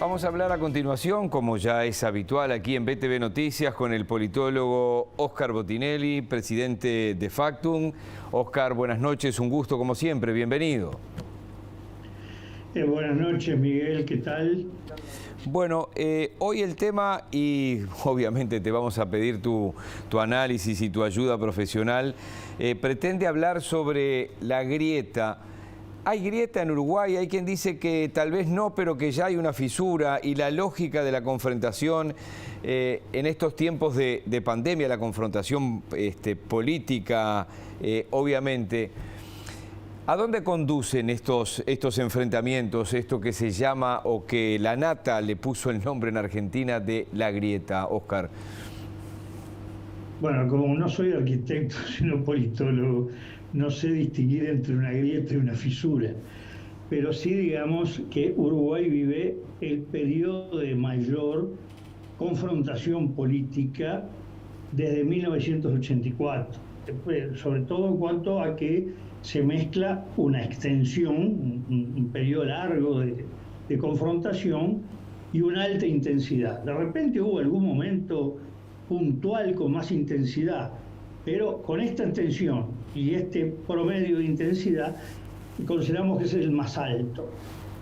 Vamos a hablar a continuación, como ya es habitual aquí en BTV Noticias, con el politólogo Óscar Botinelli, presidente de Factum. Óscar, buenas noches, un gusto como siempre, bienvenido. Buenas noches, Miguel, ¿qué tal? Bueno, hoy el tema, y obviamente te vamos a pedir tu análisis y tu ayuda profesional, pretende hablar sobre la grieta. ¿Hay grieta en Uruguay? Hay quien dice que tal vez no, pero que ya hay una fisura, y la lógica de la confrontación en estos tiempos de pandemia, la confrontación política, obviamente. ¿A dónde conducen estos enfrentamientos, esto que se llama, o que la Nata le puso el nombre en Argentina de la grieta, Óscar? Bueno, como no soy arquitecto, sino politólogo, no sé distinguir entre una grieta y una fisura, pero sí digamos que Uruguay vive el periodo de mayor confrontación política desde 1984, sobre todo en cuanto a que se mezcla una extensión, un periodo largo de confrontación y una alta intensidad. De repente hubo algún momento puntual con más intensidad, pero con esta extensión y este promedio de intensidad consideramos que es el más alto.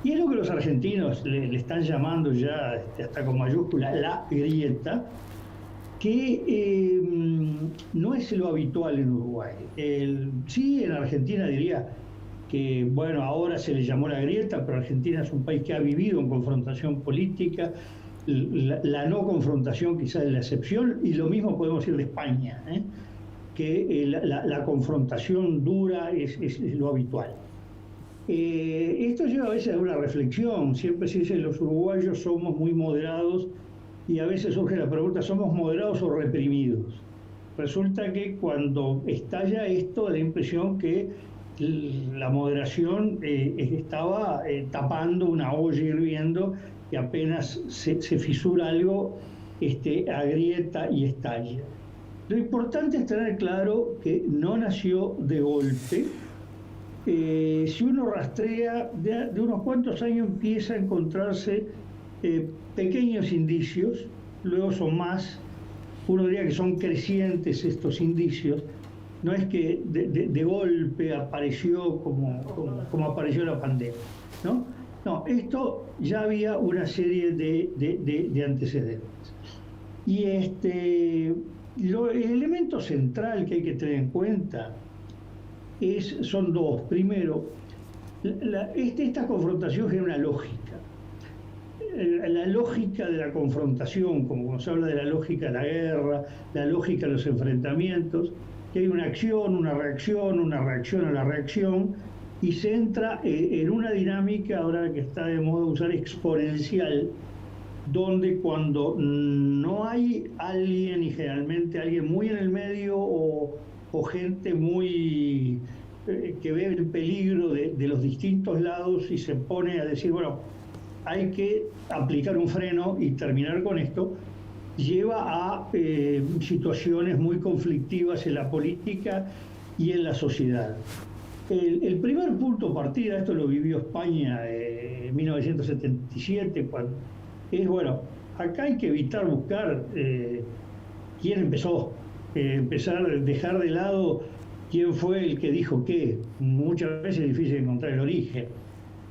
Y es lo que los argentinos le están llamando ya, hasta con mayúscula, la grieta, que no es lo habitual en Uruguay. Sí, en Argentina diría que, bueno, ahora se le llamó la grieta, pero Argentina es un país que ha vivido en confrontación política. La no confrontación quizás es la excepción, y lo mismo podemos decir de España, que la confrontación dura es lo habitual. Esto lleva a veces a una reflexión. Siempre se dice que los uruguayos somos muy moderados, y a veces surge la pregunta, ¿somos moderados o reprimidos? Resulta que cuando estalla esto, da la impresión que la moderación estaba tapando una olla hirviendo, y apenas se fisura algo, agrieta y estalla. Lo importante es tener claro que no nació de golpe. Si uno rastrea, de unos cuantos años empieza a encontrarse pequeños indicios, luego son más. Uno diría que son crecientes estos indicios. No es que de golpe apareció como apareció la pandemia, ¿no? No, esto ya había una serie de antecedentes. Y el elemento central que hay que tener en cuenta son dos. Primero, esta confrontación genera una lógica. La lógica de la confrontación, como se habla de la lógica de la guerra, la lógica de los enfrentamientos, que hay una acción, una reacción a la reacción, y se entra en una dinámica, ahora que está de moda usar, exponencial, donde cuando no hay alguien, y generalmente alguien muy en el medio, o gente muy que ve el peligro de los distintos lados y se pone a decir, bueno, hay que aplicar un freno y terminar con esto, lleva a situaciones muy conflictivas en la política y en la sociedad. El primer punto de partida, esto lo vivió España en 1977, es, bueno, acá hay que evitar buscar quién empezó, dejar de lado quién fue el que dijo qué. Muchas veces es difícil encontrar el origen.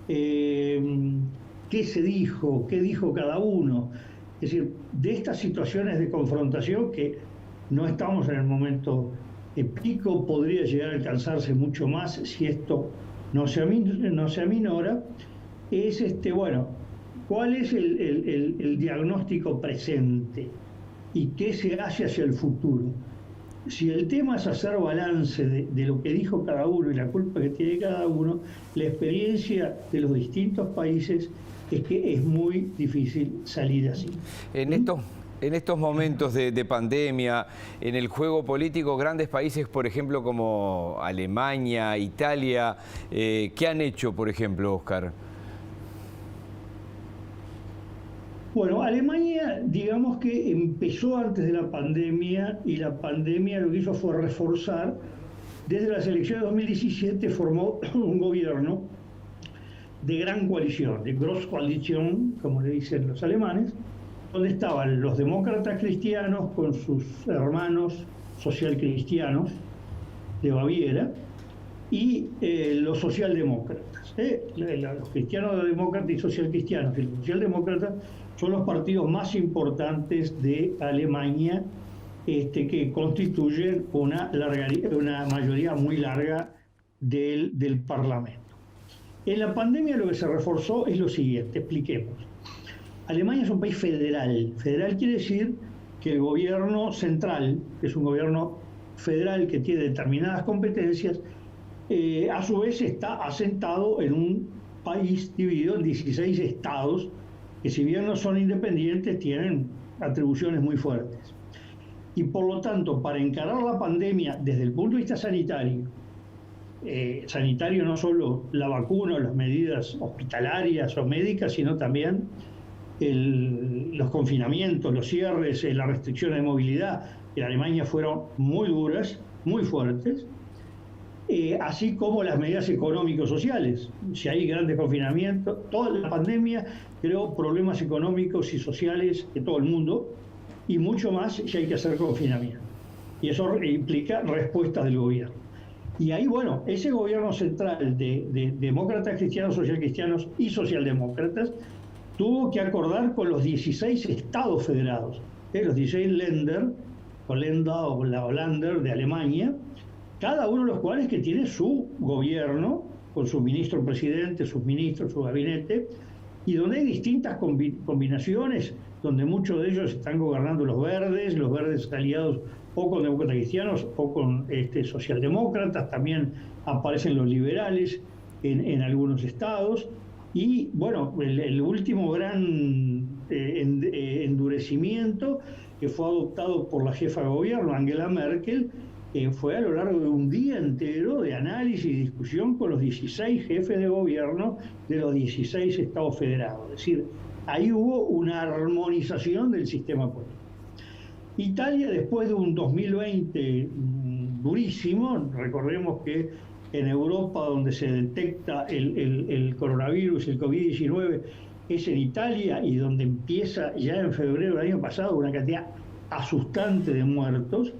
¿Qué se dijo? ¿Qué dijo cada uno? Es decir, de estas situaciones de confrontación, que no estamos en el momento pico, podría llegar a alcanzarse mucho más si esto no se aminora, es bueno, ¿cuál es el diagnóstico presente y qué se hace hacia el futuro? Si el tema es hacer balance de lo que dijo cada uno y la culpa que tiene cada uno, la experiencia de los distintos países es que es muy difícil salir así. En estos momentos de pandemia, en el juego político, grandes países, por ejemplo, como Alemania, Italia, ¿qué han hecho, por ejemplo, Óscar? Bueno, Alemania, digamos que empezó antes de la pandemia, y la pandemia lo que hizo fue reforzar. Desde las elecciones de 2017 formó un gobierno de gran coalición, de Großkoalition, como le dicen los alemanes, donde estaban los demócratas cristianos con sus hermanos socialcristianos de Baviera y los socialdemócratas. Los cristianos demócratas y socialcristianos y los socialdemócratas son los partidos más importantes de Alemania, que constituyen una mayoría muy larga del Parlamento. En la pandemia lo que se reforzó es lo siguiente, expliquemos. Alemania es un país federal. Federal quiere decir que el gobierno central, que es un gobierno federal que tiene determinadas competencias, a su vez está asentado en un país dividido en 16 estados, que si bien no son independientes, tienen atribuciones muy fuertes. Y por lo tanto, para encarar la pandemia desde el punto de vista sanitario, sanitario no solo la vacuna o las medidas hospitalarias o médicas, sino también los confinamientos, los cierres, las restricciones de movilidad en Alemania fueron muy duras, muy fuertes, así como las medidas económico-sociales. Si hay grandes confinamientos, toda la pandemia creó problemas económicos y sociales de todo el mundo, y mucho más si hay que hacer confinamiento. Y eso implica respuestas del gobierno. Y ahí, bueno, ese gobierno central de demócratas cristianos, socialcristianos y socialdemócratas tuvo que acordar con los 16 estados federados, los 16 Länder, o la Länder de Alemania, cada uno de los cuales que tiene su gobierno, con su ministro presidente, sus ministros, su gabinete, y donde hay distintas combinaciones, donde muchos de ellos están gobernando los verdes aliados o con demócratas cristianos o con socialdemócratas, también aparecen los liberales en algunos estados, y bueno, el último gran endurecimiento que fue adoptado por la jefa de gobierno, Angela Merkel, fue a lo largo de un día entero de análisis y discusión con los 16 jefes de gobierno de los 16 estados federados. Es decir, ahí hubo una armonización del sistema político. Italia, después de un 2020 durísimo, recordemos que en Europa donde se detecta el coronavirus, el COVID-19, es en Italia, y donde empieza ya en febrero del año pasado una cantidad asustante de muertos,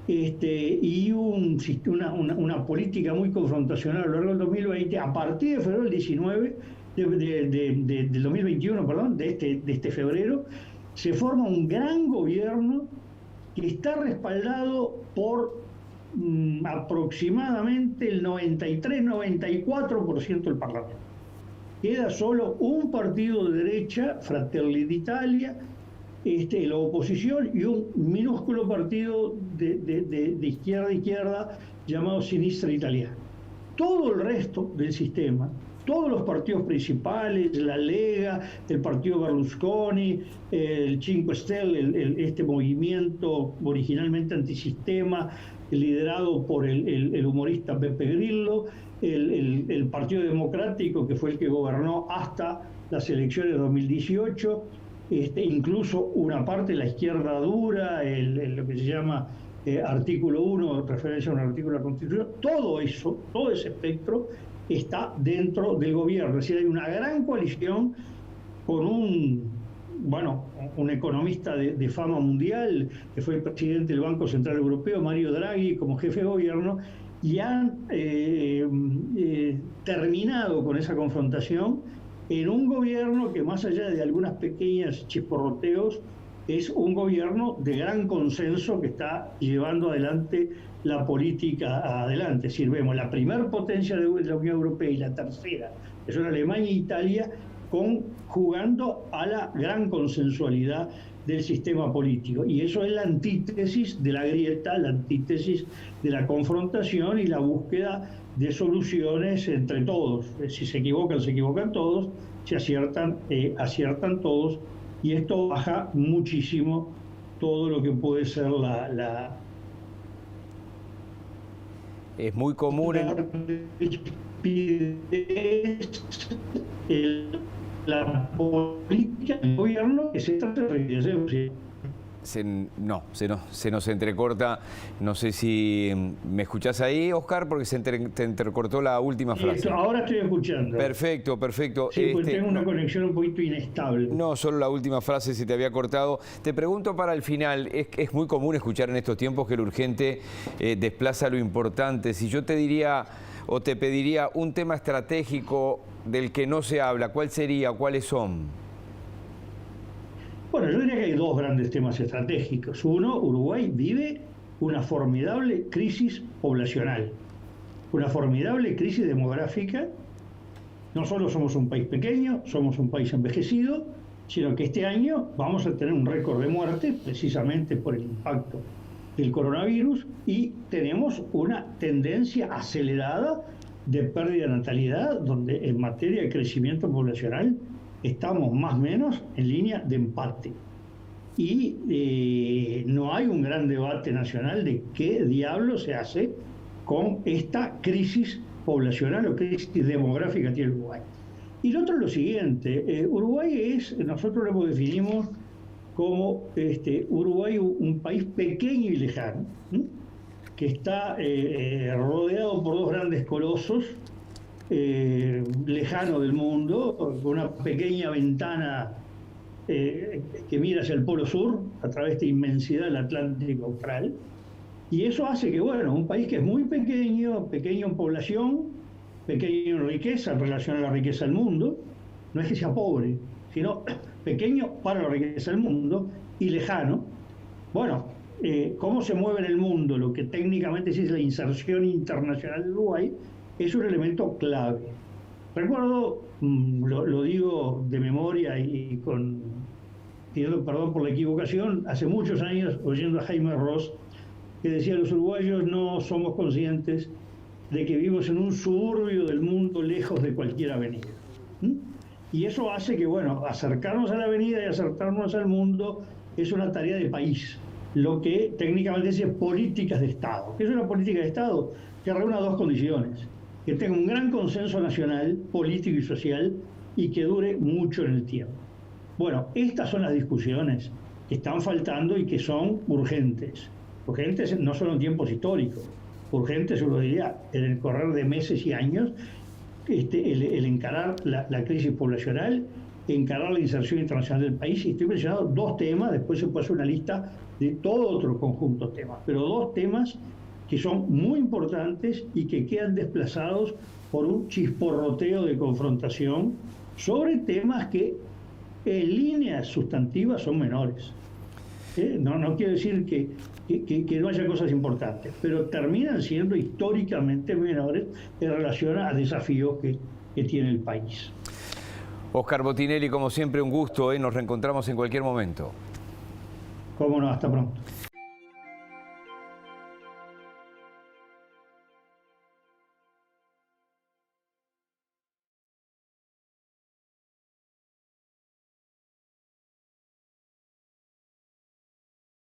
y una política muy confrontacional a lo largo del 2020. A partir de febrero del 19, del 2021, perdón, de este febrero, se forma un gran gobierno que está respaldado por aproximadamente el 93-94% del Parlamento. Queda solo un partido de derecha, Fratelli d'Italia, la oposición, y un minúsculo partido de izquierda llamado Sinistra Italiana. Todo el resto del sistema, todos los partidos principales, la Lega, el partido Berlusconi, el Cinque Stelle, este movimiento originalmente antisistema, liderado por el humorista Beppe Grillo, el Partido Democrático, que fue el que gobernó hasta las elecciones de 2018, incluso una parte de la izquierda dura, lo que se llama artículo 1, referencia a un artículo de la Constitución, todo eso, todo ese espectro está dentro del gobierno. Es decir, hay una gran coalición con un economista de fama mundial, que fue el presidente del Banco Central Europeo, Mario Draghi, como jefe de gobierno, y han terminado con esa confrontación en un gobierno que, más allá de algunas pequeñas chisporroteos, es un gobierno de gran consenso que está llevando adelante la política adelante. Es decir, vemos la primera potencia de la Unión Europea y la tercera, que son Alemania e Italia, jugando a la gran consensualidad del sistema político. Y eso es la antítesis de la grieta, la antítesis de la confrontación y la búsqueda de soluciones entre todos. Si se equivocan todos, si aciertan todos, y esto baja muchísimo todo lo que puede ser Es muy común la política del gobierno que se trata de se nos entrecorta. No sé si me escuchás ahí, Oscar, porque te entrecortó la última frase. Ahora estoy escuchando. Perfecto, perfecto. Sí, pues tengo una conexión un poquito inestable. No, solo la última frase se te había cortado. Te pregunto para el final, es muy común escuchar en estos tiempos que lo urgente desplaza lo importante. Si yo te diría o te pediría un tema estratégico del que no se habla, ¿cuál sería? ¿Cuáles son? Bueno, yo diría que hay dos grandes temas estratégicos. Uno, Uruguay vive una formidable crisis poblacional, una formidable crisis demográfica. No solo somos un país pequeño, somos un país envejecido, sino que este año vamos a tener un récord de muertes precisamente por el impacto del coronavirus y tenemos una tendencia acelerada de pérdida de natalidad, donde en materia de crecimiento poblacional estamos más o menos en línea de empate. Y no hay un gran debate nacional de qué diablo se hace con esta crisis poblacional o crisis demográfica que tiene Uruguay. Y lo otro es lo siguiente, Uruguay nosotros lo definimos como Uruguay un país pequeño y lejano, que está rodeado por dos grandes colosos, lejano del mundo, con una pequeña ventana que mira hacia el Polo Sur, a través de esta inmensidad del Atlántico Austral. Y eso hace que, bueno, un país que es muy pequeño, pequeño en población, pequeño en riqueza en relación a la riqueza del mundo, no es que sea pobre, sino pequeño para la riqueza del mundo y lejano. Bueno, cómo se mueve en el mundo, lo que técnicamente es la inserción internacional de Uruguay, es un elemento clave. Recuerdo, lo digo de memoria y pidiendo perdón por la equivocación, hace muchos años oyendo a Jaime Ross, que decía: los uruguayos no somos conscientes de que vivimos en un suburbio del mundo lejos de cualquier avenida. Y eso hace que, bueno, acercarnos a la avenida y acercarnos al mundo es una tarea de país, lo que técnicamente se dice políticas de Estado. ¿Qué es una política de Estado? Que reúna dos condiciones: que tenga un gran consenso nacional, político y social, y que dure mucho en el tiempo. Bueno, estas son las discusiones que están faltando y que son urgentes. Urgentes no solo en tiempos históricos, urgentes, uno diría, en el correr de meses y años, el encarar la crisis poblacional, encarar la inserción internacional del país. Y estoy mencionando dos temas, después se puede hacer una lista de todo otro conjunto de temas, pero dos temas que son muy importantes y que quedan desplazados por un chisporroteo de confrontación sobre temas que en líneas sustantivas son menores. No quiero decir que no haya cosas importantes, pero terminan siendo históricamente menores en relación a desafíos que tiene el país. Oscar Botinelli, como siempre, un gusto, nos reencontramos en cualquier momento. Cómo no, hasta pronto.